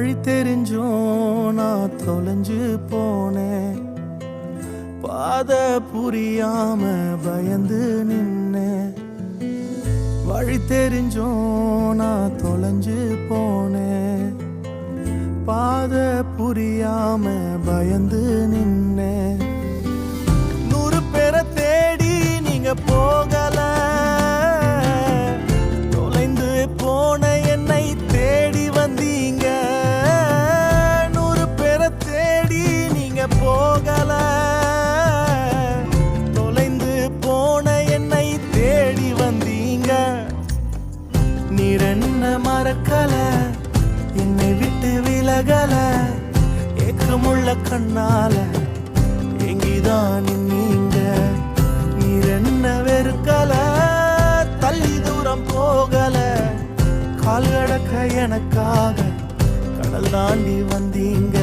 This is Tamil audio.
வழி தெரிஞ்சும் நான் தொலைஞ்சு போனேன். பாத புரியாம பயந்து நின்னேன். வழி தெரிஞ்சும் நான் தொலைஞ்சு போனேன். பாத புரியாம பயந்து நின்னேன். 100 பேரை தேடி நீங்க போகல, தொலைந்து போன என்னை தேடி வந்தீங்க. 100 பேரை தேடி நீங்க போகல, தொலைந்து போன என்னை தேடி வந்தீங்க. நீர் என்ன மறக்கல, என்னை விட்டு விலகல, ஏக்கமுள்ள கண்ணால எங்கிதான் நீங்க. நீர் என்ன வெறுக்கல, தள்ளி தூரம் போகல, கால் கடக்க எனக்காக கடல் தாண்டி வந்தீங்க.